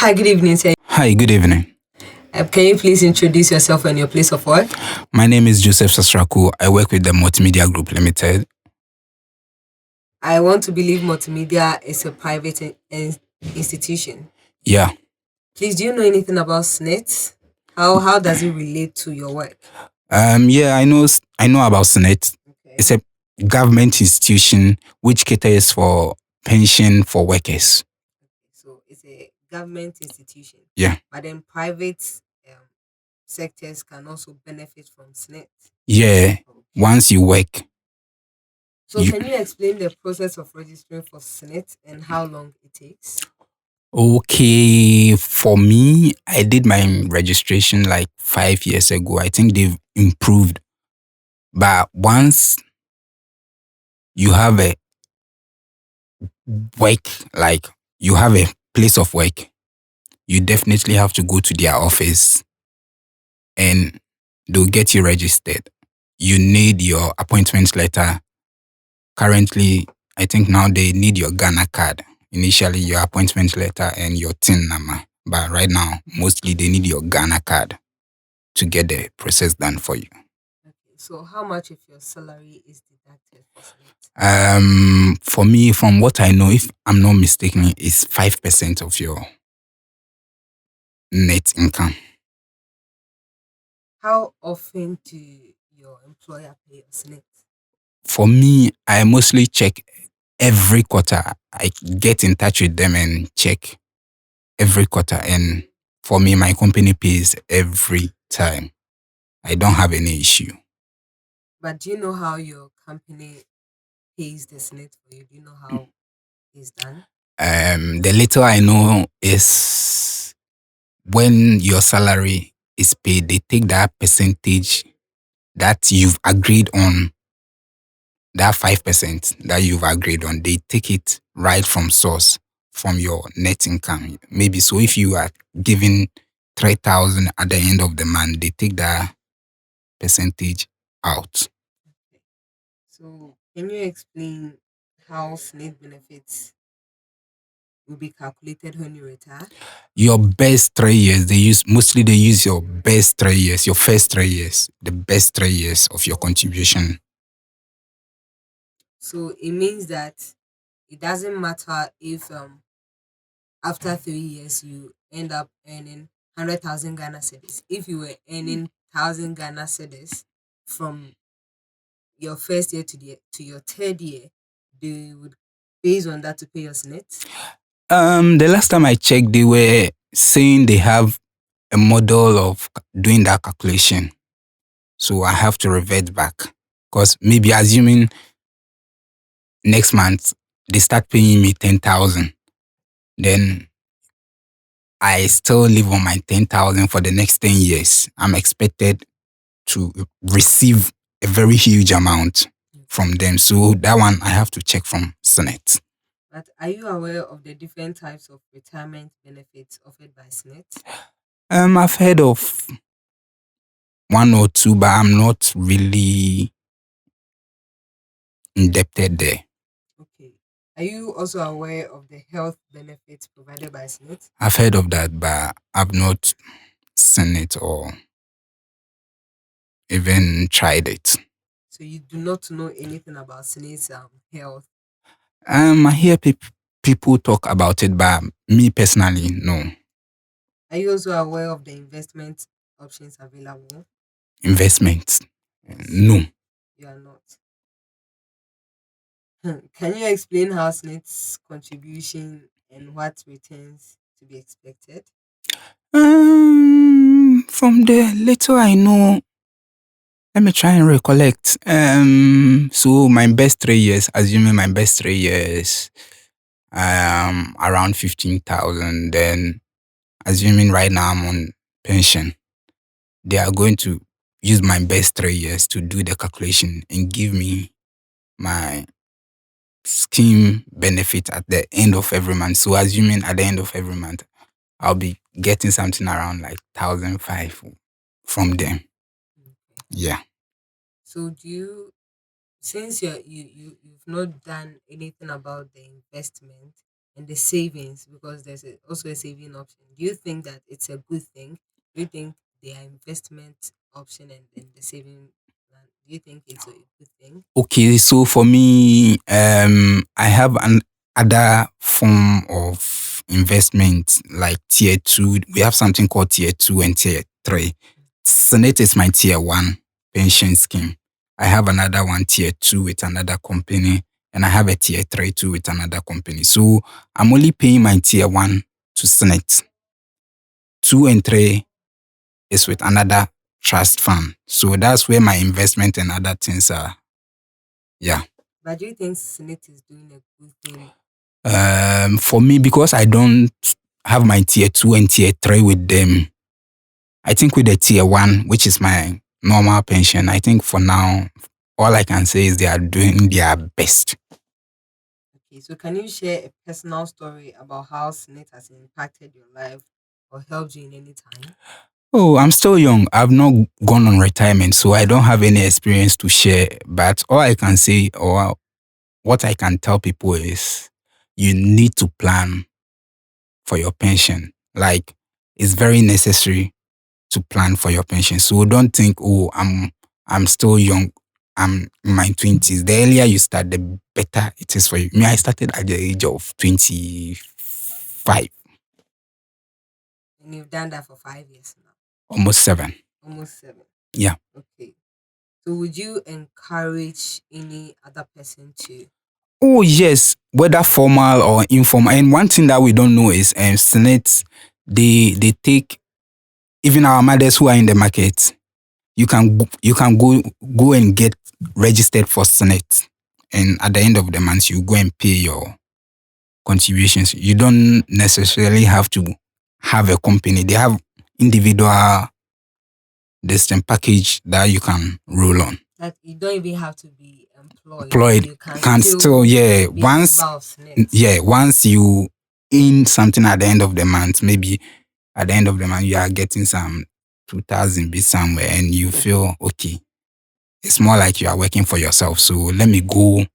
Hi, good evening, sir. Hi, good evening. Can you please introduce yourself and your place of work? My name is Joseph Sasraku. I work with the Multimedia Group Limited. I want to believe Multimedia is a private institution. Yeah. Please, do you know anything about Ssnit? How does it relate to your work? Yeah, I know about Ssnit. Okay. It's a government institution which caters for pension for workers. So it's a government institution. Yeah. But then private sectors can also benefit from Ssnit. Yeah. Okay. Once you work. So can you explain the process of registering for Ssnit and how long it takes? Okay, for me, I did my registration like 5 years ago. I think they've improved. But once you have a work, like you have a place of work, you definitely have to go to their office and they'll get you registered. You need your appointment letter. Currently, I think now they need your Ghana card. Initially, your appointment letter and your TIN number. But right now, mostly they need your Ghana card to get the process done for you. Okay. So how much of your salary is deducted for Ssnit? For me, from what I know, if I'm not mistaken, it's 5% of your net income. How often do your employer pay your Ssnit? For me, I mostly check every quarter. I get in touch with them and check every quarter. And for me, my company pays every time. I don't have any issue. But do you know how your company pays the Ssnit for you? Do you know how it's done? The little I know is when your salary is paid, they take that percentage that you've agreed on, that 5% that you've agreed on, they take it right from source, from your net income. Maybe so if you are giving 3,000 at the end of the month, they take that percentage out. So can you explain how Ssnit benefits will be calculated when you retire? Your best 3 years, they use your best 3 years, your first 3 years, the best 3 years of your contribution. So it means that it doesn't matter if after 3 years you end up earning 100,000 Ghana cedis. If you were earning 1,000 Ghana cedis from your first year to your third year, they would based on that to pay your Ssnit. The last time I checked, they were saying they have a model of doing that calculation. So I have to revert back. Because maybe assuming next month they start paying me 10,000, then I still live on my 10,000 for the next 10 years. I'm expected to receive a very huge amount from them. So that one I have to check from Ssnit. But are you aware of the different types of retirement benefits offered by Ssnit? I've heard of one or two, but I'm not really indebted there. Okay. Are you also aware of the health benefits provided by Ssnit? I've heard of that, but I've not seen it or even tried it. So you do not know anything about Ssnit's health. I hear people talk about it, but me personally, no. Are you also aware of the investment options available? Investment, Yes. no. You are not. Can you explain how Ssnit's contribution and what returns to be expected? From the little I know, let me try and recollect. So my best 3 years, assuming my best 3 years, around 15,000. Then, assuming right now I'm on pension, they are going to use my best 3 years to do the calculation and give me my scheme benefit at the end of every month. So, assuming at the end of every month, I'll be getting something around like 1,500 from them. Okay. Yeah. So do you, since you've not done anything about the investment, and the savings, because there's also a saving option. Do you think that it's a good thing? Do you think their investment option and then the saving plan, do you think it's a good thing? Okay, so for me, I have an other form of investment like tier two. We have something called tier two and tier three. Ssnit is my tier one pension scheme. I have another one tier two with another company, and I have a tier three too with another company. So I'm only paying my tier one to Ssnit. Two and three is with another trust fund. So that's where my investment and other things are. Yeah. But do you think Senate is doing a good thing? For me, because I don't have my tier two and tier three with them, I think with the tier one, which is my normal pension, I think for now, all I can say is they are doing their best. Okay, so can you share a personal story about how Senate has impacted your life or helped you in any time? Oh, I'm still young. I've not gone on retirement, so I don't have any experience to share. But all I can say, or what I can tell people is you need to plan for your pension. Like, it's very necessary to plan for your pension. So don't think, oh, I'm still young. I'm in my 20s. The earlier you start, the better it is for you. Me, I started at the age of 25, And you've done that for 5 years now, almost 7. almost seven. Yeah. Okay. So would you encourage any other person to? Oh, yes, whether formal or informal. And one thing that we don't know is Senate, they take, even our mothers who are in the market, you can go and get registered for Senate. And at the end of the month, you go and pay your contributions. You don't necessarily have to have a company. They have individual distant package that you can roll on. That you don't even have to be employed. Employed You can can still still, yeah. be a member of Senate. Once you in something at the end of the month, maybe at the end of the month you are getting some 2,000 bits somewhere, and you feel okay. It's more like you are working for yourself. So let me go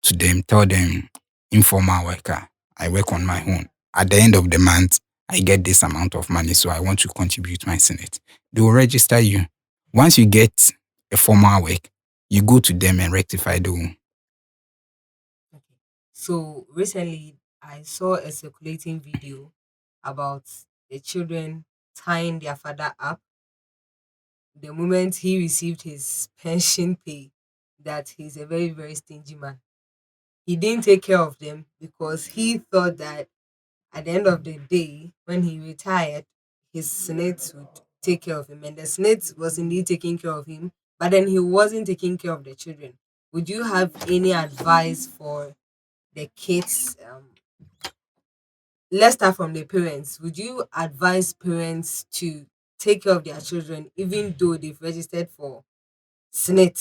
to them, tell them, informal worker, I work on my own. At the end of the month, I get this amount of money, so I want to contribute my Senate. They will register you. Once you get a formal work, you go to them and rectify the one. Okay. So recently, I saw a circulating video about the children tying their father up the moment he received his pension pay, that he's a very, very stingy man. He didn't take care of them because he thought that at the end of the day, when he retired, his Senate would take care of him. And the Senate was indeed taking care of him, but then he wasn't taking care of the children. Would you have any advice for the kids? Let's start from the parents. Would you advise parents to take care of their children even though they've registered for Senate?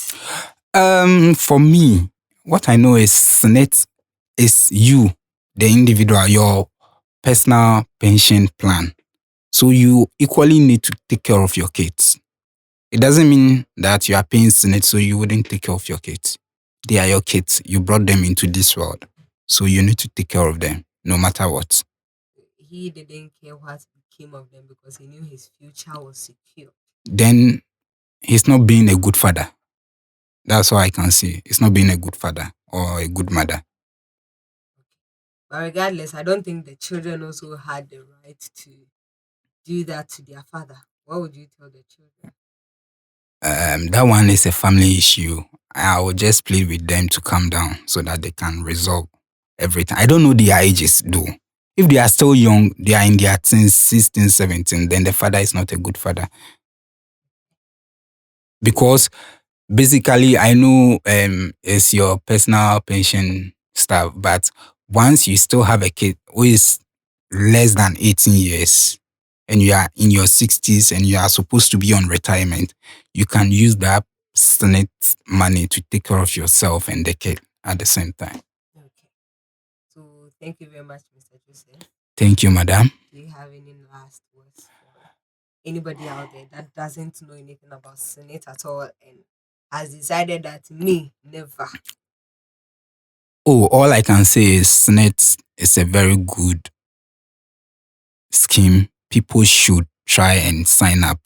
For me, what I know is Senate is you, the individual, your personal pension plan. So you equally need to take care of your kids. It doesn't mean that you are paying Senate so you wouldn't take care of your kids. They are your kids. You brought them into this world. So you need to take care of them no matter what. He didn't care what became of them because he knew his future was secure. Then he's not being a good father. That's all I can say. He's not being a good father or a good mother. But regardless, I don't think the children also had the right to do that to their father. What would you tell the children? That one is a family issue. I will just plead with them to calm down so that they can resolve everything. I don't know their ages though. If they are still young, they are in their teens, 16, 17, then the father is not a good father. Because basically, I know it's your personal pension stuff, but once you still have a kid who is less than 18 years and you are in your 60s and you are supposed to be on retirement, you can use that Senate money to take care of yourself and the kid at the same time. Okay. So thank you very much, Mr. Joseph. Thank you, madam. Do you have any last words for anybody out there that doesn't know anything about Senate at all and has decided that me never? Oh, all I can say is Ssnit is a very good scheme. People should try and sign up.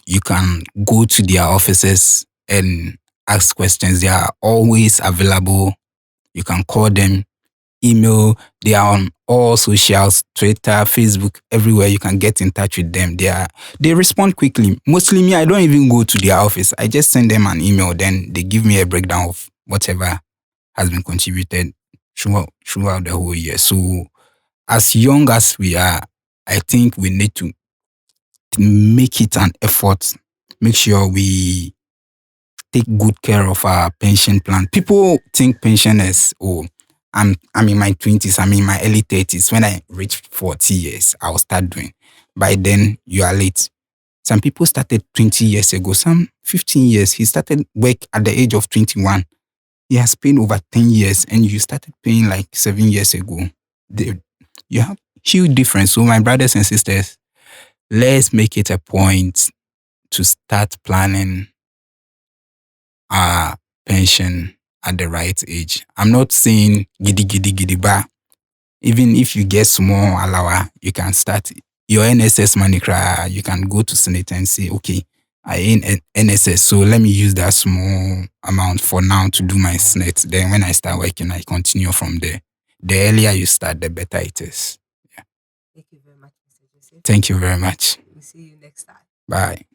You can go to their offices and ask questions. They are always available. You can call them, email. They are on all socials, Twitter, Facebook, everywhere. You can get in touch with them. They respond quickly. Mostly me, I don't even go to their office. I just send them an email. Then they give me a breakdown of whatever has been contributed throughout the whole year. So as young as we are, I think we need to make it an effort. Make sure we take good care of our pension plan. People think pension is, oh, I'm in my 20s, I'm in my early 30s. When I reach 40 years, I'll start doing. By then, you are late. Some people started 20 years ago, some 15 years. He started work at the age of 21. He has paid over 10 years and you started paying like 7 years ago. You have huge difference. So my brothers and sisters, let's make it a point to start planning our pension at the right age. I'm not saying giddy giddy giddy ba. Even if you get small alawa, you can start your NSS money cry. You can go to Ssnit and say, okay, I earn NSS, so let me use that small amount for now to do my Ssnit. Then when I start working, I continue from there. The earlier you start, the better it is. Thank you very much, Mr. Joseph. Thank you very much. We'll see you next time. Bye.